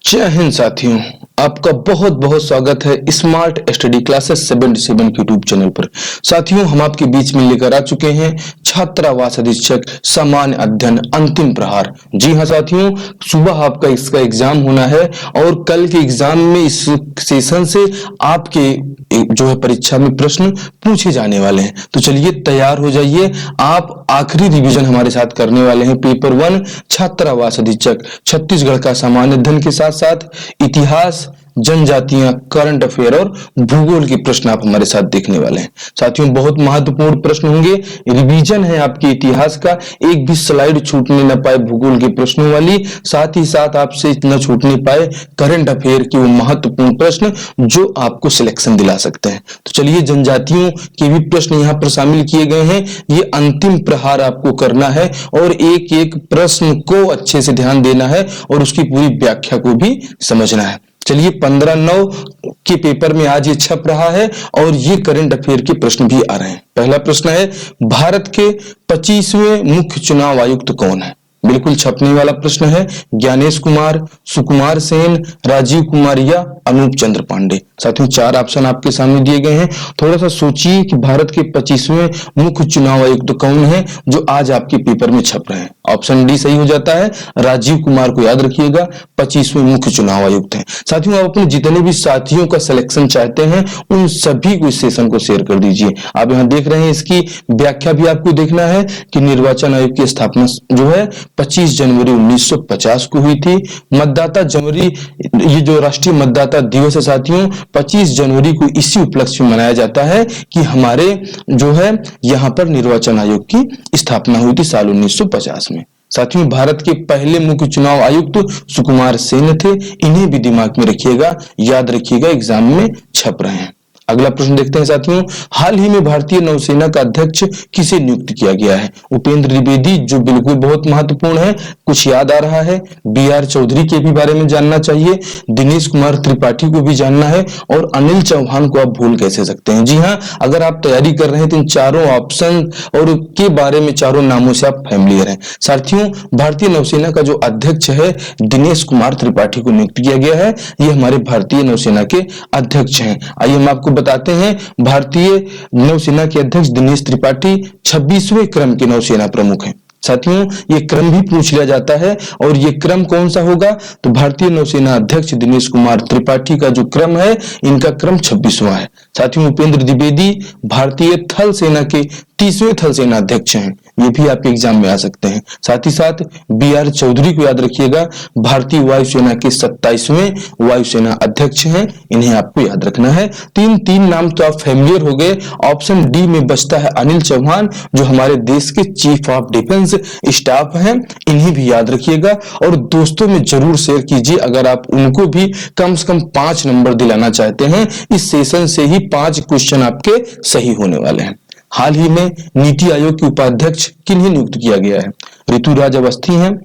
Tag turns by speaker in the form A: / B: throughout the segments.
A: जय हिंद साथियों, आपका बहुत बहुत स्वागत है स्मार्ट स्टडी क्लासेस 77 के यूट्यूब चैनल पर। साथियों, हम आपके बीच में लेकर आ चुके हैं छात्रावास अधीक्षक सामान्य अध्ययन अंतिम प्रहार। जी हां साथियों, सुबह आपका इसका एग्जाम होना है और कल के एग्जाम में इस सेशन से आपके जो है परीक्षा में प्रश्न पूछे जाने वाले हैं। तो चलिए तैयार हो जाइए। आप आखिरी रिवीजन हमारे साथ करने वाले हैं पेपर 1 छात्रावास अधीक्षक छत्तीसगढ़ का सामान्य अध्ययन के साथ साथ इतिहास, जनजातियां, करंट अफेयर और भूगोल के प्रश्न आप हमारे साथ देखने वाले हैं। साथियों, बहुत महत्वपूर्ण प्रश्न होंगे। रिवीजन है आपके इतिहास का, एक भी स्लाइड छूटने न पाए भूगोल के प्रश्नों वाली, साथ ही साथ आपसे न छूटने पाए करंट अफेयर के वो महत्वपूर्ण प्रश्न जो आपको सिलेक्शन दिला सकते हैं। तो चलिए, जनजातियों के भी प्रश्न यहाँ पर शामिल किए गए हैं। ये अंतिम प्रहार आपको करना है और एक एक प्रश्न को अच्छे से ध्यान देना है और उसकी पूरी व्याख्या को भी समझना है। चलिए, 15/9 के पेपर में आज ये छप रहा है और ये करंट अफेयर के प्रश्न भी आ रहे हैं। पहला प्रश्न है, भारत के 25वें मुख्य चुनाव आयुक्त कौन है? बिल्कुल छपने वाला प्रश्न है। ज्ञानेश कुमार, सुकुमार सेन, राजीव कुमार या अनूप चंद्र पांडे। साथियों, 4 ऑप्शन आपके सामने दिए गए हैं। थोड़ा सा सोचिए कि भारत के 25वें मुख्य चुनाव आयुक्त कौन है जो आज आपके पेपर में छप रहे हैं। ऑप्शन डी सही हो जाता है, राजीव कुमार को याद रखिएगा, 25वें मुख्य चुनाव आयुक्त हैं। साथियों, आप अपने जितने भी साथियों का सिलेक्शन चाहते हैं उन सभी को इस सेशन को शेयर कर दीजिए। आप यहाँ देख रहे हैं, इसकी व्याख्या भी आपको देखना है कि निर्वाचन आयोग की स्थापना जो है 25 जनवरी 1950 को हुई थी। मतदाता जनवरी, ये जो राष्ट्रीय मतदाता दिवस है साथियों, 25 जनवरी को इसी उपलक्ष्य में मनाया जाता है कि हमारे जो है यहाँ पर निर्वाचन आयोग की स्थापना हुई थी साल 1950 में। साथियों, भारत के पहले मुख्य चुनाव आयुक्त सुकुमार सेन थे। इन्हें भी दिमाग में रखिएगा, याद रखिएगा, एग्जाम में छप रहे हैं। अगला प्रश्न देखते हैं साथियों, हाल ही में भारतीय नौसेना का अध्यक्ष किसे नियुक्त किया गया है? उपेंद्र द्विवेदी, जो बिल्कुल बहुत महत्वपूर्ण है। कुछ याद आ रहा है? BR चौधरी के भी बारे में जानना चाहिए, दिनेश कुमार त्रिपाठी को भी जानना है और अनिल चौहान को आप भूल कैसे सकते हैं? जी हाँ, अगर आप तैयारी कर रहे हैं तो इन चारों ऑप्शन और के बारे में, चारों नामों से आप फैमिलियर हैं। साथियों, भारतीय नौसेना का जो अध्यक्ष है दिनेश कुमार त्रिपाठी को नियुक्त किया गया है। ये हमारे भारतीय नौसेना के अध्यक्ष हैं। आइए हम आपको बताते हैं, भारतीय नौसेना के अध्यक्ष दिनेश त्रिपाठी 26वें क्रम के नौसेना प्रमुख हैं। साथियों, ये क्रम भी पूछ लिया जाता है और ये क्रम कौन सा होगा? तो भारतीय नौसेना अध्यक्ष दिनेश कुमार त्रिपाठी का जो क्रम है, इनका क्रम 26वां है। साथियों, उपेंद्र द्विवेदी भारतीय थल सेना के 30वें थल सेना अध्यक्ष हैं। ये भी आपके एग्जाम में आ सकते हैं। साथ ही साथ BR चौधरी को याद रखिएगा, भारतीय वायुसेना के 27वें वायुसेना अध्यक्ष हैं। इन्हें आपको याद रखना है। तीन नाम तो आप फैमिलियर हो गए। ऑप्शन डी में बचता है अनिल चौहान, जो हमारे देश के चीफ ऑफ डिफेंस स्टाफ हैं। इन्हें भी याद रखिएगा और दोस्तों में जरूर शेयर कीजिए अगर आप उनको भी कम से कम 5 नंबर दिलाना चाहते हैं। इस सेशन से ही 5 क्वेश्चन आपके सही होने वाले हैं। हाल ही में नीति आयोग के उपाध्यक्ष किन्हें नियुक्त किया गया है? ऋतुराज अवस्थी हैं,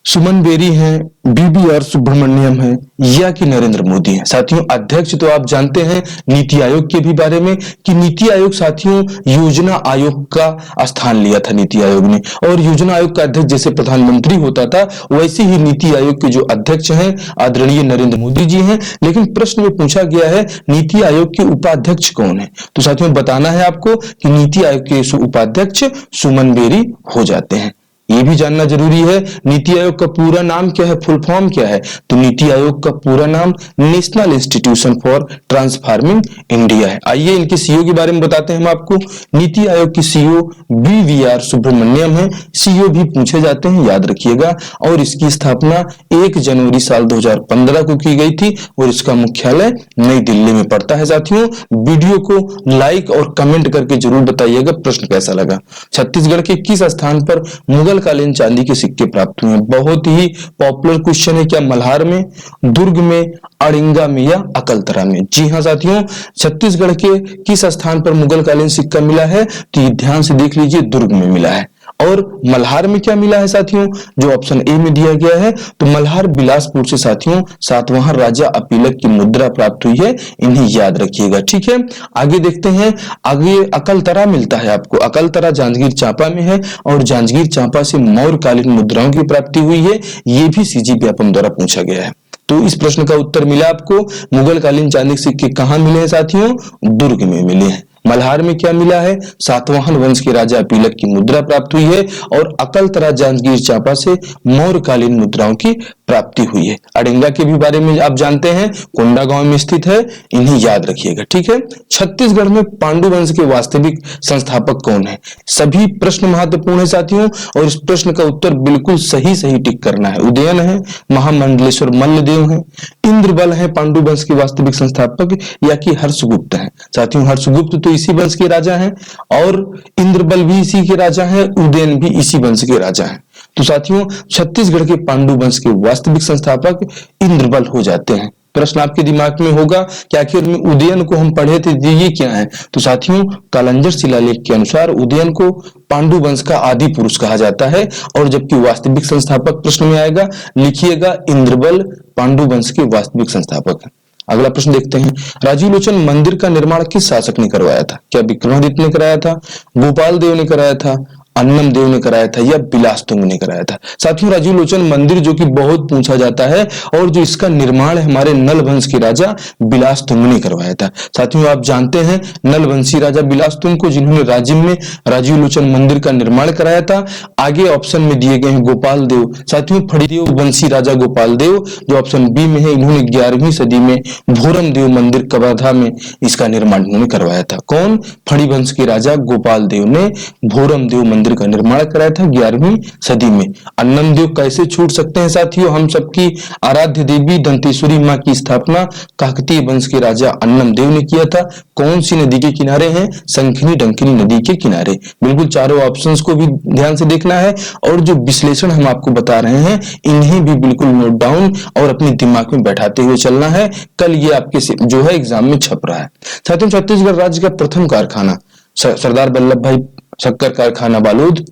A: सुमन बेरी हैं, BBR सुब्रमण्यम है या कि नरेंद्र मोदी हैं? साथियों, अध्यक्ष तो आप जानते हैं नीति आयोग के भी बारे में कि नीति आयोग साथियों योजना आयोग का स्थान लिया था नीति आयोग ने, और योजना आयोग का अध्यक्ष जैसे प्रधानमंत्री होता था वैसे ही नीति आयोग के जो अध्यक्ष हैं आदरणीय नरेंद्र मोदी जी हैं। लेकिन प्रश्न में पूछा गया है नीति आयोग के उपाध्यक्ष कौन है? तो साथियों, बताना है आपको कि नीति आयोग के उपाध्यक्ष सुमन बेरी हो जाते हैं। ये भी जानना जरूरी है, नीति आयोग का पूरा नाम क्या है, फुल फॉर्म क्या है? तो नीति आयोग का पूरा नाम national institution for transforming India है। आइए इनके CEO के बारे में बताते हैं हम आपको। नीति आयोग की CEO BVR सुब्रमण्यम है। CEO भी पूछे जाते हैं, याद रखिएगा। और इसकी स्थापना 1 जनवरी साल 2015 को की गई थी और इसका मुख्यालय नई दिल्ली में पड़ता है। साथियों, वीडियो को लाइक और कमेंट करके जरूर बताइएगा प्रश्न कैसा लगा। छत्तीसगढ़ के किस स्थान पर मुगल कालीन चांदी के सिक्के प्राप्त हुए हैं? बहुत ही पॉपुलर क्वेश्चन है। क्या मल्हार में, दुर्ग में, अड़िंगा में या अकलतरा में? जी हां साथियों, छत्तीसगढ़ के किस स्थान पर मुगल कालीन सिक्का मिला है? तो ये ध्यान से देख लीजिए, दुर्ग में मिला है। और मल्हार में क्या मिला है साथियों? जो ऑप्शन ए में दिया गया है, तो मल्हार बिलासपुर से साथियों सातवां राजा अपीलक की मुद्रा प्राप्त हुई है। इन्हें याद रखिएगा, ठीक है। आगे देखते हैं, आगे अकलतरा मिलता है आपको। अकलतरा जांजगीर चांपा में है और जांजगीर चांपा से मौर्यकालीन मुद्राओं की प्राप्ति हुई है। ये भी CGPFM द्वारा पूछा गया है। तो इस प्रश्न का उत्तर मिला आपको, मुगल कालीन चांदी के सिक्के कहाँ मिले हैं साथियों? दुर्ग में मिले हैं। मल्हार में क्या मिला है? सातवाहन वंश के राजा पीलक की मुद्रा प्राप्त हुई है और अकलतरा जांजगीर चांपा से मौर्यकालीन मुद्राओं की प्राप्ति हुई है। अड़िंगा के भी बारे में आप जानते हैं, कोंडागांव में स्थित है, इन्हें याद रखिएगा, ठीक है। छत्तीसगढ़ में पांडु वंश के वास्तविक संस्थापक कौन है? सभी प्रश्न महत्वपूर्ण है साथियों, और इस प्रश्न का उत्तर बिल्कुल सही सही टिक करना है। उदयन है, महामंडलेश्वर मल्लदेव है, इंद्रबल है पांडु वंश के वास्तविक संस्थापक, या कि हर्षगुप्त है? साथियों हर्षगुप्त तो इसी वंश के राजा हैं और इंद्रबल भी इसी के राजा हैं, उदयन भी इसी वंश के राजा हैं। तो साथियों छत्तीसगढ़ के पांडु वंश के वास्तविक संस्थापक इंद्रबल हो जाते हैं। प्रश्न आपके दिमाग में होगा कि आखिर में उदयन को हम पढ़े थे, ये क्या है? तो साथियों कालंजर शिलालेख के अनुसार उदयन को पांडु वंश का आदि पुरुष कहा जाता है, और जबकि वास्तविक संस्थापक प्रश्न में आएगा, लिखिएगा इंद्रबल पांडु वंश के वास्तविक संस्थापक है। अगला प्रश्न देखते हैं, राजीव लोचन मंदिर का निर्माण किस शासक ने करवाया था? क्या विक्रमादित्य ने कराया था, गोपाल देव ने कराया था, अन्नम देव ने कराया था, या बिलासतुंग ने कराया था? साथियों राजीव लोचन मंदिर जो कि बहुत पूछा जाता है, और जो इसका निर्माण है हमारे नल वंश के राजा बिलासतुंग ने करवाया था। साथियों आप जानते हैं नल वंशी राजा बिलासतुंग को, जिन्होंने राजिम में राजीव लोचन मंदिर का निर्माण कराया था। आगे ऑप्शन में दिए गए हैं गोपाल देव, साथियों फणिदेव वंशी राजा गोपाल देव जो ऑप्शन बी में है, इन्होंने 11वीं सदी में भोरम देव मंदिर कवर्धा में इसका निर्माण इन्होंने करवाया था। कौन? फणी वंश के राजा गोपाल देव ने भोरम देव मंदिर का निर्माण कराया था 11वीं सदी में। अन्नम देव कैसे छूट सकते हैं साथियों, हम सबकी आराध्य देवी दंतेश्वरी मां की स्थापना काकतीय वंश के राजा अन्नम देव ने किया था। कौन सी नदी के किनारे हैं? संखनी डंकिनी नदी के किनारे। बिल्कुल चारों ऑप्शंस को भी ध्यान से देखना है, और जो विश्लेषण हम आपको बता रहे हैं इन्हें भी बिल्कुल नोट डाउन और अपने दिमाग में बैठाते हुए चलना है। कल ये आपके जो है एग्जाम में छप रहा है। साथियों छत्तीसगढ़ राज्य का प्रथम कारखाना सरदार वल्लभ भाई शक्कर कारखाना बालोद,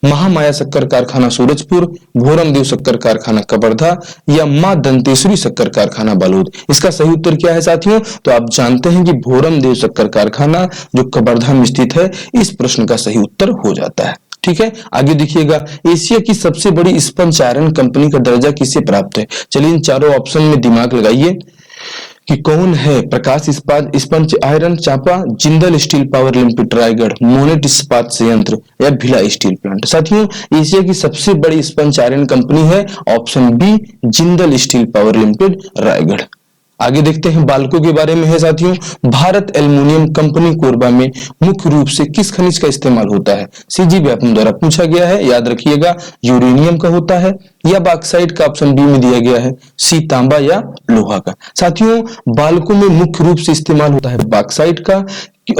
A: महामाया शक्कर कारखाना सूरजपुर, भोरम देव शक्कर कारखाना कवर्धा, या मां दंतेश्वरी शक्कर कारखाना बालोद? इसका सही उत्तर क्या है साथियों? तो आप जानते हैं कि भोरम देव शक्कर कारखाना जो कवर्धा में स्थित है, इस प्रश्न का सही उत्तर हो जाता है। ठीक है, आगे देखिएगा, एशिया की सबसे बड़ी इस्पात आयरन कंपनी का दर्जा किसे प्राप्त है? चलिए इन चारों ऑप्शन में दिमाग लगाइए कि कौन है। Prakash Ispat, sponge iron Champa, Jindal steel power limited Raigarh, Monnet Ispat संयंत्र, या भिला स्टील प्लांट? साथियों एशिया की सबसे बड़ी स्पंज आयरन कंपनी है option B, Jindal steel power limited Raigarh. आगे देखते हैं बालकों के बारे में है साथियों, भारत एल्युमिनियम कंपनी कोरबा में मुख्य रूप से किस खनिज का इस्तेमाल होता है? सीजी व्यापम द्वारा पूछा गया है, याद रखिएगा यूरेनियम का होता है, या बॉक्साइट का ऑप्शन बी में दिया गया है, सी तांबा या लोहा का? साथियों बालकों में मुख्य रूप से इस्तेमाल होता है बॉक्साइट का,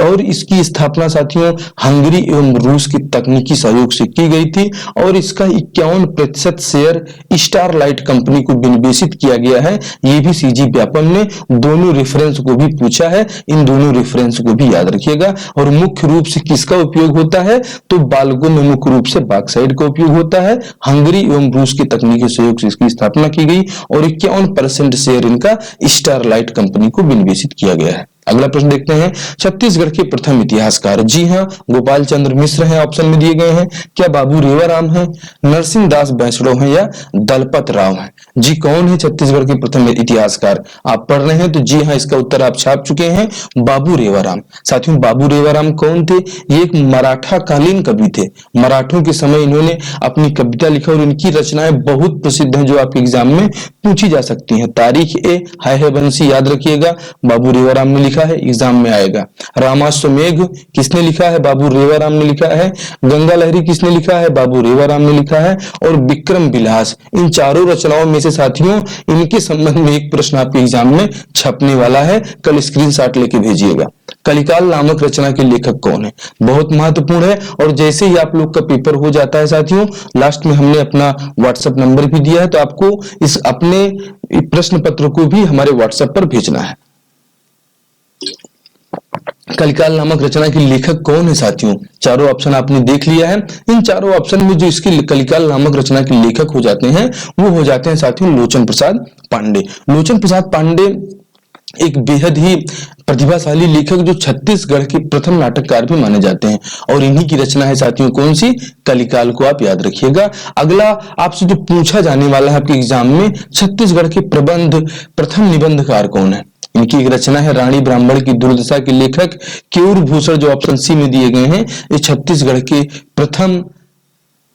A: और इसकी स्थापना साथियों हंगरी एवं रूस के तकनीकी सहयोग से की गई थी, और इसका 51% शेयर स्टारलाइट कंपनी को विनिवेशित किया गया है। ये भी सीजी व्यापम ने दोनों रेफरेंस को भी पूछा है, इन दोनों रेफरेंस को भी याद रखिएगा। और मुख्य रूप से किसका उपयोग होता है? तो बालकों में मुख्य रूप से बॉक्साइट का उपयोग होता है, हंगरी एवं रूस के तकनीकी सहयोग से इसकी स्थापना की गई, और 51% शेयर इनका स्टारलाइट कंपनी को विनिवेशित किया गया है। अगला प्रश्न देखते हैं, छत्तीसगढ़ के प्रथम इतिहासकार? जी हाँ, गोपाल चंद्र मिश्र हैं, ऑप्शन में दिए गए हैं। क्या बाबू रेवाराम है, नरसिंह दास बैसड़ो है, या दलपत राव है? जी कौन है छत्तीसगढ़ के प्रथम इतिहासकार? आप पढ़ रहे हैं तो जी हाँ इसका उत्तर आप छाप चुके हैं, बाबू रेवाराम। साथियों बाबू रेवाराम कौन थे? ये एक मराठा कालीन कवि थे, मराठों के समय इन्होंने अपनी कविता लिखा, और इनकी रचनाएं बहुत प्रसिद्ध हैं जो आपके एग्जाम में पूछी जा सकती हैं। तारीख ए है वंशी, याद रखिएगा बाबू रेवाराम ने लिखा है, एग्जाम में आएगा। रामाश्वमेघ किसने लिखा है? बाबू रेवाराम ने लिखा है। गंगा लहरी किसने लिखा है? बाबू रेवाराम ने लिखा है। और विक्रम विलास, इन चारों रचनाओं में से साथियों इनके संबंध में एक प्रश्न आपके एग्जाम में छपने वाला है, कल स्क्रीनशॉट लेके भेजिएगा। कलिकाल नामक रचना के लेखक कौन है? बहुत महत्वपूर्ण है, और जैसे ही आप लोग का पेपर हो जाता है साथियों, लास्ट में हमने अपना व्हाट्सएप नंबर भी दिया है, तो आपको इस अपने प्रश्न पत्र को भी हमारे व्हाट्सएप पर भेजना है। कलिकाल नामक रचना के लेखक कौन है साथियों? चारों ऑप्शन आपने देख लिया है। इन चारों ऑप्शन में जो इसके कलिकाल नामक रचना के लेखक हो जाते हैं वो हो जाते हैं साथियों लोचन प्रसाद पांडे। लोचन प्रसाद पांडे एक बेहद ही प्रतिभाशाली लेखक जो छत्तीसगढ़ के प्रथम नाटककार भी माने जाते हैं, और इन्हीं की रचना है साथियों कौन सी, कलिकाल को आप याद रखिएगा। अगला आपसे जो पूछा जाने वाला है आपके एग्जाम में, छत्तीसगढ़ के प्रबंध प्रथम निबंधकार कौन है। इनकी एक रचना है रानी ब्राह्मण की दुर्दशा के लेखक केयूर भूषण, जो ऑप्शन सी में दिए गए हैं, ये छत्तीसगढ़ के प्रथम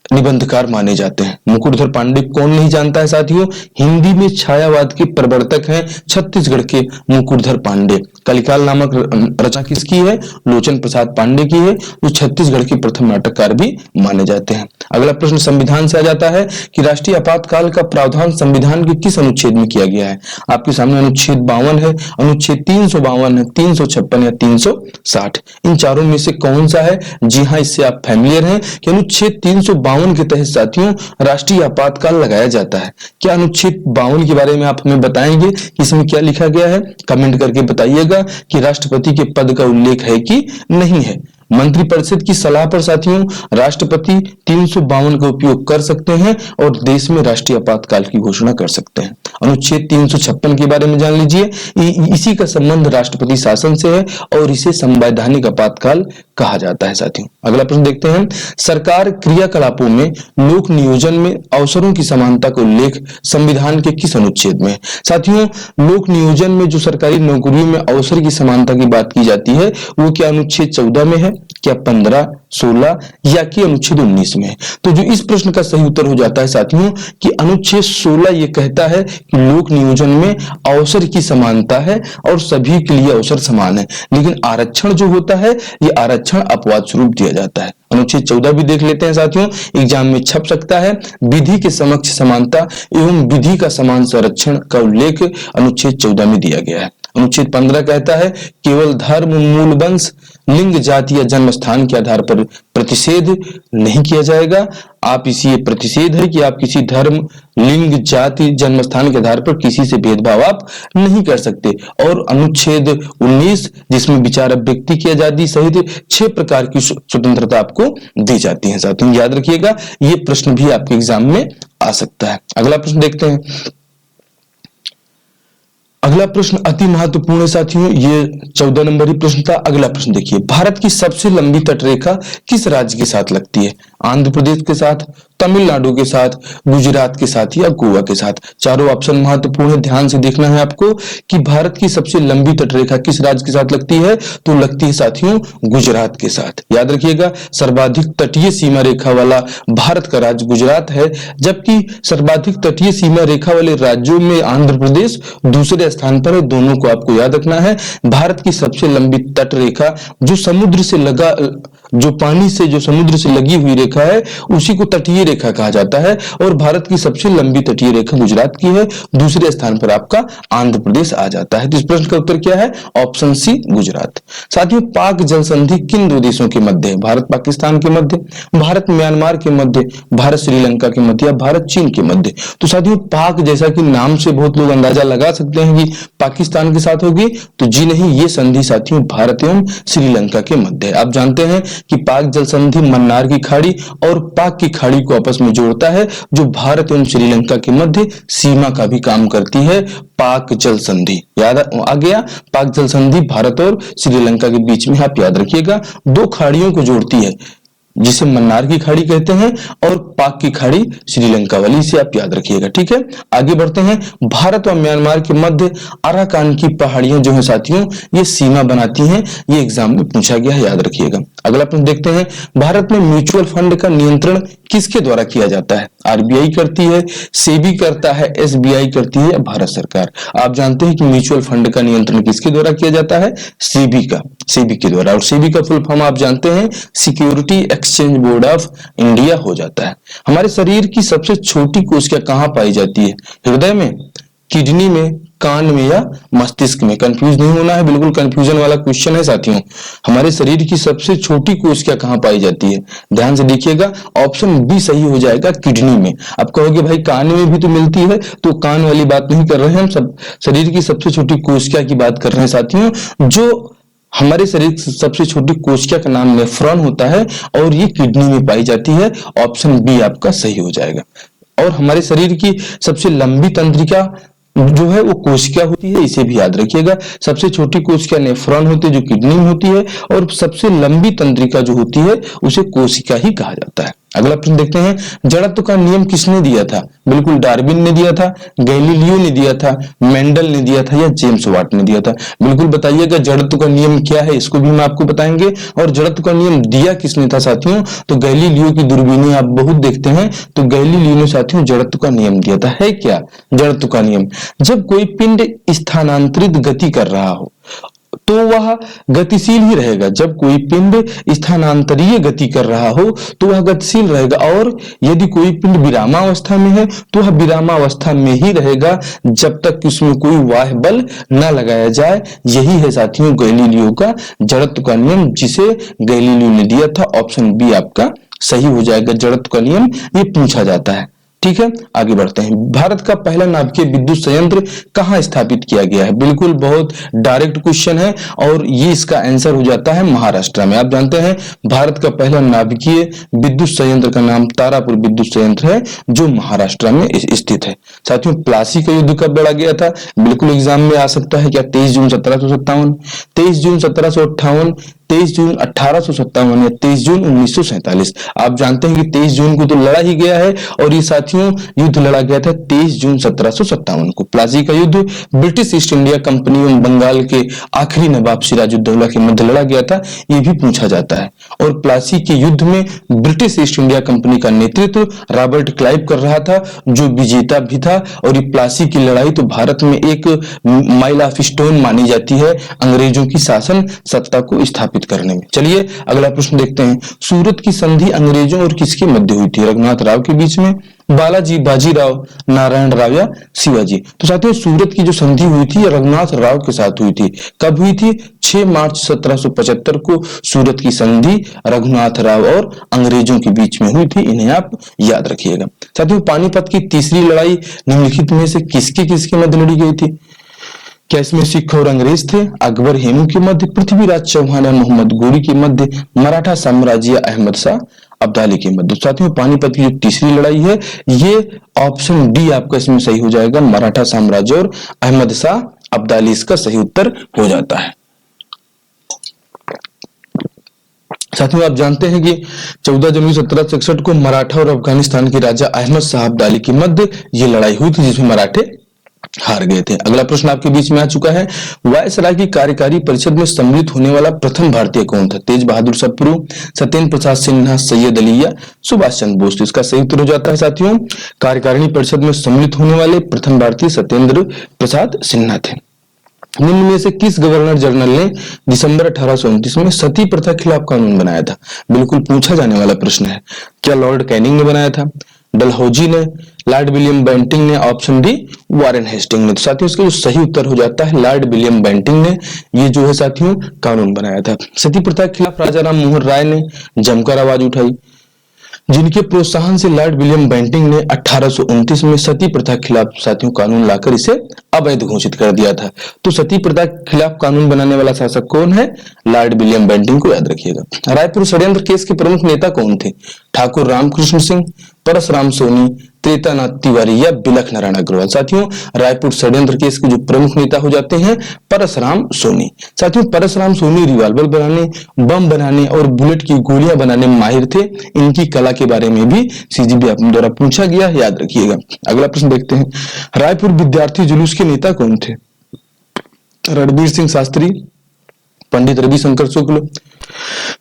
A: निबंधकार माने जाते हैं। मुकुटधर पांडे कौन नहीं जानता है साथियों, हिंदी में छायावाद के प्रवर्तक हैं छत्तीसगढ़ के मुकुटधर पांडे। कलिकाल नामक रचना किसकी है, लोचन प्रसाद पांडे की है, जो छत्तीसगढ़ के प्रथम नाटककार भी माने जाते हैं। अगला प्रश्न संविधान से आ जाता है कि राष्ट्रीय आपातकाल का प्रावधान संविधान के किस अनुच्छेद में किया गया है। आपके सामने अनुच्छेद 52 है, अनुच्छेद 352 है, 356 या 360, इन चारों में से कौन सा है। जी हाँ, इससे आप फैमिलियर हैं कि अनुच्छेद 352 के तहत साथियों राष्ट्रीय आपातकाल लगाया जाता है। क्या अनुच्छेद 52 के बारे में आप हमें बताएंगे कि इसमें क्या लिखा गया है, कमेंट करके बताइएगा कि राष्ट्रपति के पद का उल्लेख है कि नहीं है। मंत्रिपरिषद की सलाह पर साथियों राष्ट्रपति 352 का उपयोग कर सकते हैं और देश में राष्ट्रीय आपातकाल की घोषणा कर सकते हैं। अनुच्छेद 356 के बारे में जान लीजिए, इसी का संबंध राष्ट्रपति शासन से है और इसे संवैधानिक आपातकाल कहा जाता है साथियों। अगला प्रश्न देखते हैं, सरकार क्रियाकलापों में लोक नियोजन में अवसरों की समानता का उल्लेख संविधान के किस अनुच्छेद में। साथियों लोक नियोजन में जो सरकारी नौकरियों में अवसर की समानता की बात की जाती है वो क्या अनुच्छेद 14 में है, क्या 15, 16 या कि अनुच्छेद 19 में। तो जो इस प्रश्न का सही उत्तर हो जाता है साथियों कि अनुच्छेद 16 ये कहता है कि लोक नियोजन में अवसर की समानता है और सभी के लिए अवसर समान है, लेकिन आरक्षण जो होता है ये आरक्षण अपवाद स्वरूप दिया जाता है। अनुच्छेद 14 भी देख लेते हैं साथियों, एग्जाम में छप सकता है। विधि के समक्ष समानता एवं विधि का समान संरक्षण का उल्लेख अनुच्छेद 14 में दिया गया है। अनुच्छेद 15 कहता है केवल धर्म, मूल वंश, लिंग, जाति या जन्म स्थान के आधार पर प्रतिषेध नहीं किया जाएगा। आप इसी ये प्रतिषेध है कि आप किसी धर्म, लिंग, जाति, जन्म स्थान के आधार पर किसी से भेदभाव आप नहीं कर सकते। और अनुच्छेद 19 जिसमें विचार अभिव्यक्ति की आजादी सहित 6 प्रकार की स्वतंत्रता आपको दी जाती है साथियों, याद रखिएगा ये प्रश्न भी आपके एग्जाम में आ सकता है। अगला प्रश्न देखते हैं। अगला प्रश्न अति महत्वपूर्ण है साथियों, ये 14 नंबर ही प्रश्न था। अगला प्रश्न देखिए, भारत की सबसे लंबी तटरेखा किस राज्य के साथ लगती है। आंध्र प्रदेश के साथ, तमिलनाडु के साथ, गुजरात के साथ या गोवा के साथ। चारों ऑप्शन महत्वपूर्ण है, ध्यान से देखना है आपको कि भारत की सबसे लंबी तटरेखा किस राज्य के साथ लगती है, तो लगती है साथियों गुजरात के साथ। याद रखिएगा सर्वाधिक तटीय सीमा रेखा वाला भारत का राज्य गुजरात है, जबकि सर्वाधिक तटीय सीमा रेखा वाले राज्यों में आंध्र प्रदेश दूसरे स्थान पर है। दोनों को आपको याद रखना है। भारत की सबसे लंबी तट रेखा जो समुद्र से लगा, जो पानी से, जो समुद्र से लगी हुई रेखा है उसी को तटीय रेखा कहा जाता है, और भारत की सबसे लंबी तटीय रेखा गुजरात की है। दूसरे स्थान पर आपका आंध्र प्रदेश आ जाता है। तो इस प्रश्न का उत्तर क्या है, ऑप्शन सी गुजरात। साथियों पाक जल संधि किन दो देशों के मध्य है, भारत पाकिस्तान के मध्य, भारत म्यांमार के मध्य, भारत श्रीलंका के मध्य या भारत चीन के मध्य। तो साथियों पाक जैसा कि नाम से बहुत लोग अंदाजा लगा सकते हैं कि पाकिस्तान के साथ होगी, तो जी नहीं, ये संधि साथियों भारत एवं श्रीलंका के मध्य है। आप जानते हैं कि पाक जल संधि मन्नार की खाड़ी और पाक की खाड़ी को आपस में जोड़ता है, जो भारत एवं श्रीलंका के मध्य सीमा का भी काम करती है। पाक जल संधि याद आ गया, पाक जल संधि भारत और श्रीलंका के बीच में, आप याद रखिएगा, 2 खाड़ियों को जोड़ती है, जिसे मन्नार की खाड़ी कहते हैं और पाक की खाड़ी श्रीलंका वाली, से आप याद रखिएगा। ठीक है, आगे बढ़ते हैं। भारत और म्यांमार के मध्य अराकान की पहाड़ियां जो है साथियों ये सीमा बनाती हैं, ये एग्जाम में पूछा गया है, याद रखिएगा। अगला प्रश्न देखते हैं, भारत में म्यूचुअल फंड का नियंत्रण किसके द्वारा किया जाता है। आरबीआई करती है, सेबी करता है, एसबीआई करती है या भारत सरकार। आप जानते हैं कि म्यूचुअल फंड का नियंत्रण किसके द्वारा किया जाता है, सेबी का, सेबी के द्वारा। और सेबी का फुल फॉर्म आप जानते हैं security exchange board of India हो जाता है। हमारे शरीर की सबसे छोटी कोशिका कहां पाई जाती है, हृदय में, किडनी में, कान में या मस्तिष्क में। कंफ्यूज नहीं होना है, बिल्कुल कंफ्यूजन वाला क्वेश्चन है साथियों। हमारे शरीर की सबसे छोटी कोशिका कहां पाई जाती है, ध्यान से देखिएगा, ऑप्शन बी सही हो जाएगा, किडनी में। आप कहोगे भाई कान में भी तो मिलती है, तो कान वाली बात नहीं कर रहे हैं हम, सब शरीर की सबसे छोटी कोशिका की बात कर रहे हैं साथियों। जो हमारे शरीर की सबसे छोटी कोशिका का नाम नेफ्रॉन होता है और ये किडनी में पाई जाती है, ऑप्शन बी आपका सही हो जाएगा। और हमारे शरीर की सबसे लंबी तंत्रिका जो है वो कोशिका होती है, इसे भी याद रखिएगा। सबसे छोटी कोशिका नेफ्रॉन होती है जो किडनी में होती है, और सबसे लंबी तंत्रिका जो होती है उसे कोशिका ही कहा जाता है। अगला प्रश्न देखते हैं, जड़त्व का नियम किसने दिया था? बिल्कुल डार्विन ने दिया था, गैलीलियो ने दिया था, मेंडल ने दिया था, या जेम्स वाट ने दिया था? बिल्कुल बताइएगा जड़त्व का नियम क्या है, इसको भी हम आपको बताएंगे। और जड़त्व का नियम दिया किसने था साथियों? तो गैलीलियो की दूरबीनें आप बहुत देखते हैं, तो गैलीलियो ने साथियों जड़त्व का नियम दिया था। है क्या जड़त्व का नियम? जब कोई पिंड स्थानांतरित गति कर रहा हो तो वह गतिशील ही रहेगा। जब कोई पिंड स्थानांतरीय गति कर रहा हो तो वह गतिशील रहेगा, और यदि कोई पिंड विरामावस्था में है तो वह विरामावस्था में ही रहेगा जब तक कि उसमें कोई बाह्य बल न लगाया जाए। यही है साथियों गैलीलियो का जड़त्व का नियम, जिसे गैलीलियो ने दिया था। ऑप्शन बी आपका सही हो जाएगा। जड़त्व का नियम ये पूछा जाता है। ठीक है, आगे बढ़ते हैं। भारत का पहला नाभिकीय विद्युत संयंत्र कहां स्थापित किया गया है? बिल्कुल बहुत डायरेक्ट क्वेश्चन है, और ये इसका आंसर हो जाता है महाराष्ट्र में। आप जानते हैं भारत का पहला नाभिकीय विद्युत संयंत्र का नाम तारापुर विद्युत संयंत्र है, जो महाराष्ट्र में स्थित है। साथियों प्लासी का युद्ध कब लड़ा गया था? बिल्कुल एग्जाम में आ सकता है। क्या 23 जून 1757, 23 जून 1758, 23 जून 1857 या 23 जून 1947? आप जानते हैं कि 23 जून को तो लड़ा ही गया है, और ये साथियों युद्ध लड़ा गया था 23 जून 1757 को। प्लासी का युद्ध ब्रिटिश ईस्ट इंडिया कंपनी एवं बंगाल के आखिरी नवाब सिराजुद्दौला के मध्य लड़ा गया था, ये भी पूछा जाता है। और प्लासी के युद्ध में ब्रिटिश ईस्ट इंडिया कंपनी का नेतृत्व रॉबर्ट क्लाइव कर रहा था, जो विजेता भी था। और ये प्लासी की लड़ाई तो भारत में एक माइल ऑफ स्टोन मानी जाती है अंग्रेजों की शासन सत्ता को स्थापित करने में। चलिए अगला प्रश्न देखते हैं। सूरत की संधि अंग्रेजों और किसके मध्य हुई थी? रघुनाथ राव के बीच में, बालाजी बाजीराव, नारायण राव या शिवाजी? तो साथियों सूरत की जो संधि हुई थी रघुनाथ राव के साथ हुई थी। कब हुई थी? 6 मार्च 1775 को सूरत की संधि रघुनाथ राव और अंग्रेजों के बीच में हुई थी। इन्हें आप याद रखिएगा। साथियों पानीपत की तीसरी लड़ाई निम्नलिखित में से किसके किसके मध्य लड़ी गई थी? क्या इसमें सिख और अंग्रेज थे? अकबर हेमू के मध्य, पृथ्वीराज चौहान और मोहम्मद गोरी के मध्य, मराठा साम्राज्य अहमद शाह अब्दाली के मध्य? साथियों पानीपत की जो तीसरी लड़ाई है ये ऑप्शन डी आपका इसमें सही हो जाएगा। मराठा साम्राज्य और अहमद शाह अब्दाली इसका सही उत्तर हो जाता है। साथियों आप जानते हैं कि 14 जनवरी 1761 को मराठा और अफगानिस्तान के राजा अहमद शाह अब्दाली के मध्य ये लड़ाई हुई थी, जिसमें मराठे हार गए थे। अगला प्रश्न आपके बीच में आ चुका है। वायसराय की कार्यकारी परिषद में सम्मिलित होने वाला प्रथम भारतीय कौन था? तेज बहादुर सप्रू, सत्येंद्र प्रसाद सिन्हा, सैयद अली या सुभाष चंद्र बोस? तो इसका सही उत्तर हो जाता है साथियों कार्यकारिणी परिषद में सम्मिलित होने वाले प्रथम भारतीय सत्येंद्र प्रसाद सिन्हा थे। निम्न में से किस गवर्नर जनरल ने दिसंबर 1829 में सती प्रथा खिलाफ कानून बनाया था? बिल्कुल पूछा जाने वाला प्रश्न है। क्या लॉर्ड कैनिंग ने बनाया था, डलहौजी ने, लॉर्ड विलियम बेंटिंग ने? ऑप्शन डी वारेन हेस्टिंग ने। तो साथियों इसका जो सही उत्तर हो जाता है लॉर्ड विलियम बेंटिंग ने ये जो है साथियों कानून बनाया था। सती प्रथा के खिलाफ राजा राम मोहन राय ने जमकर आवाज उठाई, जिनके प्रोत्साहन से लॉर्ड विलियम बेंटिंग ने 1829 में सती प्रथा के खिलाफ साथियों कानून लाकर इसे अवैध घोषित कर दिया था। तो सती प्रथा के खिलाफ कानून बनाने वाला शासक कौन है? लॉर्ड विलियम बेंटिंग को याद रखिएगा। रायपुर षड्यंत्र केस के प्रमुख नेता कौन थे? ठाकुर रामकृष्ण सिंह, परसराम सोनी, त्रेतानाथ तिवारी या बिलख नारायण अग्रवाल? साथियों रायपुर षड्यंत्र केस के जो प्रमुख नेता हो जाते हैं परसराम सोनी। साथियों परसराम सोनी रिवॉल्वर बनाने, बम बनाने और बुलेट की गोलियां बनाने में माहिर थे। इनकी कला के बारे में भी सीजीबी द्वारा पूछा गया, याद रखिएगा। अगला प्रश्न देखते हैं। रायपुर विद्यार्थी जुलूस के नेता कौन थे? रणबीर सिंह शास्त्री, पंडित रविशंकर शुक्ल,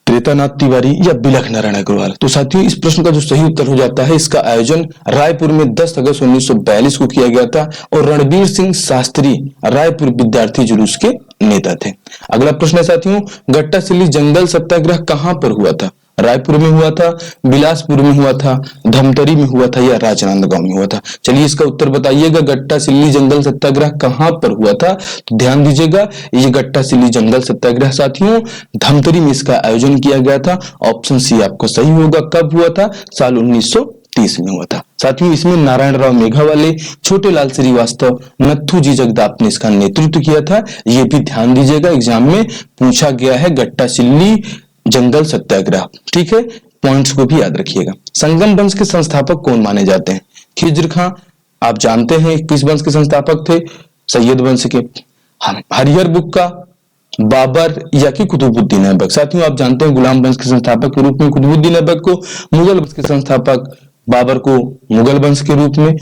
A: त्रेतानाथ तिवारी या बिलख नारायण अग्रवाल? तो साथियों इस प्रश्न का जो सही उत्तर हो जाता है इसका आयोजन रायपुर में 10 अगस्त 1942 को किया गया था, और रणबीर सिंह शास्त्री रायपुर विद्यार्थी जुलूस के नेता थे। अगला प्रश्न है साथियों, गट्टा सिल्ली जंगल सत्याग्रह कहां पर हुआ था? रायपुर में हुआ था, बिलासपुर में हुआ था, धमतरी में हुआ था या राजनांदगांव में हुआ था? चलिए इसका उत्तर बताइएगा। गट्टा सिल्ली जंगल सत्याग्रह कहां पर हुआ था? तो ध्यान दीजिएगा ये गट्टा सिल्ली जंगल सत्याग्रह साथियों धमतरी में इसका आयोजन किया गया था। ऑप्शन सी आपको सही होगा। कब हुआ था? साल 1930 में हुआ था। साथियों इसमें नारायण राव मेघावाले, छोटे लाल श्रीवास्तव, नथुजी जगदाप ने इसका नेतृत्व किया था। ये भी ध्यान दीजिएगा एग्जाम में पूछा गया है गट्टा सिल्ली जंगल सत्याग्रह। ठीक है, पॉइंट्स को भी याद रखिएगा। संगम वंश के संस्थापक कौन माने जाते हैं? खिज्र खां, आप जानते हैं किस वंश के संस्थापक थे? सैयद वंश के। हरिहर बुक का बाबर या कि कुतुबुद्दीन ऐबक। साथियों आप जानते हैं गुलाम वंश के संस्थापक के रूप में कुतुबुद्दीन ऐबक को, मुगल वंश के संस्थापक बाबर को मुगल वंश के रूप में,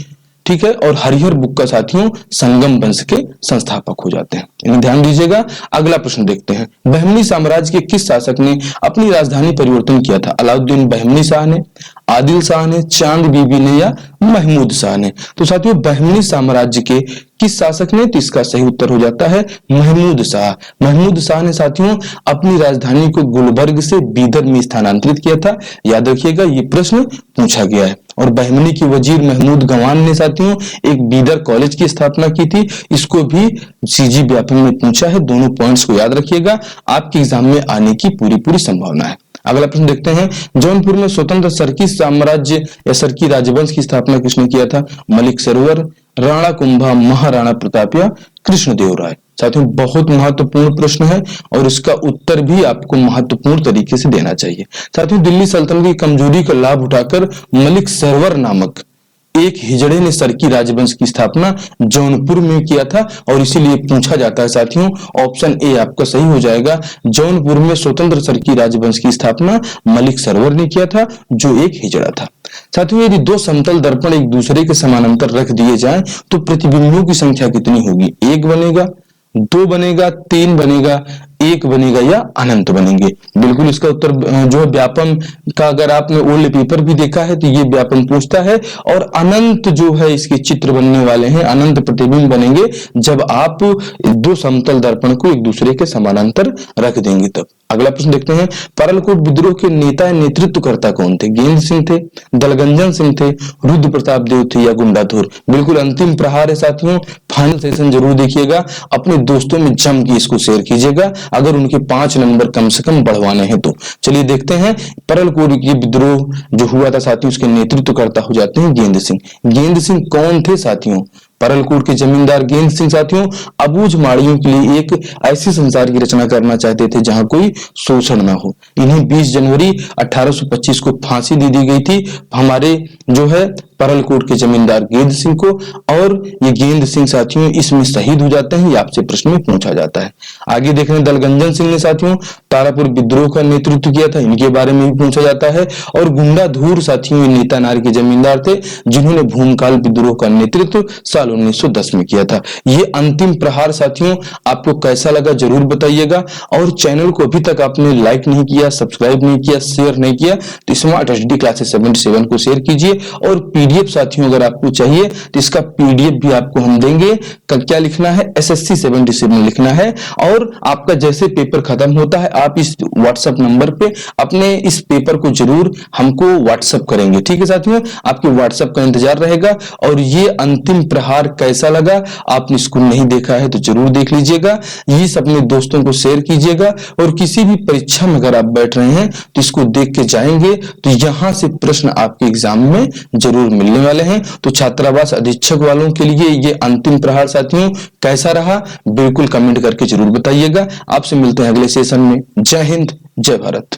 A: ठीक है। और हरिहर बुक का साथियों संगम वंश के संस्थापक हो जाते हैं, इन्हें ध्यान दीजिएगा। अगला प्रश्न देखते हैं, बहमनी साम्राज्य के किस शासक ने अपनी राजधानी परिवर्तन किया था? अलाउद्दीन बहमनी शाह ने, आदिल शाह ने, चांद बीबी ने या महमूद शाह ने? तो साथियों बहमनी साम्राज्य के किस शासक ने? तो इसका सही उत्तर हो जाता है महमूद शाह। महमूद शाह ने साथियों अपनी राजधानी को गुलबर्ग से बीदर में स्थानांतरित किया था। याद रखिएगा ये प्रश्न पूछा गया है। और बहमनी के वजीर महमूद गवान ने साथियों एक बीदर कॉलेज की स्थापना की थी। इसको भी सीजी व्यापक में पूछा है। दोनों पॉइंट्स को याद रखिएगा, आपके एग्जाम में आने की पूरी संभावना है। अगला प्रश्न देखते हैं, जौनपुर में स्वतंत्र सरकी साम्राज्य या सरकी राजवंश की स्थापना किसने किया था? मलिक सरोवर, राणा कुंभा, महाराणा प्रताप या कृष्णदेव राय? साथियों बहुत महत्वपूर्ण प्रश्न है और इसका उत्तर भी आपको महत्वपूर्ण तरीके से देना चाहिए। साथियों दिल्ली सल्तनत की कमजोरी का लाभ उठाकर मलिक सरोवर नामक एक हिजड़े ने सरकी राजवंश की स्थापना जौनपुर में किया था और इसीलिए पूछा जाता है साथियों, ऑप्शन ए आपका सही हो जाएगा। जौनपुर में स्वतंत्र सरकी राजवंश की स्थापना मलिक सरोवर ने किया था जो एक हिजड़ा था। साथियों यदि दो समतल दर्पण एक दूसरे के समानांतर रख दिए जाएं तो प्रतिबिंबों की संख्या कितनी होगी? एक बनेगा, दो बनेगा, तीन बनेगा, एक बनेगा या अनंत बनेंगे? बिल्कुल इसका उत्तर जो है व्यापम का अगर आपने ओल्ड पेपर भी देखा है तो ये व्यापम पूछता है। और अनंत जो है इसके चित्र बनने वाले हैं, अनंत प्रतिबिंब बनेंगे जब आप दो समतल दर्पण को एक दूसरे के समानांतर रख देंगे तब। अगला प्रश्न देखते हैं, परलकोट विद्रोह के नेता नेतृत्वकर्ता कौन थे? गेंद सिंह थे, दलगंजन सिंह थे, रुद्र प्रताप देव थे या गुंडाधुर? बिल्कुल अंतिम प्रहार है साथियों, फाइनल सेशन जरूर देखिएगा, अपने दोस्तों में जम के इसको शेयर कीजिएगा अगर उनके 5 नंबर कम से कम बढ़वाने हैं तो। चलिए देखते हैं, परलकोट की विद्रोह जो हुआ था साथियों उसके नेतृत्वकर्ता हो जाते हैं गेंद सिंह। गेंद सिंह कौन थे साथियों? परलकोट के जमींदार गेंद सिंह साथियों अबूझ माड़ियों के लिए एक ऐसे संसार की रचना करना चाहते थे जहां कोई शोषण ना हो। इन्हें 20 जनवरी 1825 को फांसी दे दी गई थी हमारे जो है परलकोट के जमींदार गेंद सिंह को, और ये गेंद सिंह साथियों इसमें शहीद हो जाते हैं। ये आपसे प्रश्न में पूछा जाता है। आगे देख रहे हैं, दलगंजन सिंह ने साथियों तारापुर विद्रोह का नेतृत्व किया था, इनके बारे में भी पूछा जाता है। और गुंडाधुर साथियों ये नेतानार के जमींदार थे जिन्होंने भूमकाल विद्रोह का नेतृत्व साल 1910 में किया था। ये अंतिम प्रहार साथियों आपको कैसा लगा जरूर बताइएगा। और चैनल को अभी तक आपने लाइक नहीं किया, सब्सक्राइब नहीं किया, शेयर नहीं किया तो स्मार्ट एचडी क्लासेस 77 को शेयर कीजिए। और पीडीएफ साथियों अगर आपको चाहिए तो इसका पीडीएफ भी आपको हम देंगे। क्या लिखना है? एसएससी 77 लिखना है। और आपका जैसे पेपर खत्म होता है आप इस व्हाट्सएप नंबर पे अपने इस पेपर को जरूर हमको व्हाट्सएप करेंगे, ठीक है साथियों? आपके व्हाट्सएप का इंतजार रहेगा। और ये अंतिम प्रहार कैसा लगा, आपने इसको नहीं देखा है तो जरूर देख लीजिएगा, ये अपने दोस्तों को शेयर कीजिएगा। और किसी भी परीक्षा में अगर आप बैठ रहे हैं तो इसको देख के जाएंगे तो यहां से प्रश्न आपके एग्जाम में जरूर मिलने वाले हैं। तो छात्रावास अधीक्षक वालों के लिए ये अंतिम प्रहार साथियों कैसा रहा बिल्कुल कमेंट करके जरूर बताइएगा। आपसे मिलते हैं अगले सेशन में। जय हिंद, जय भारत।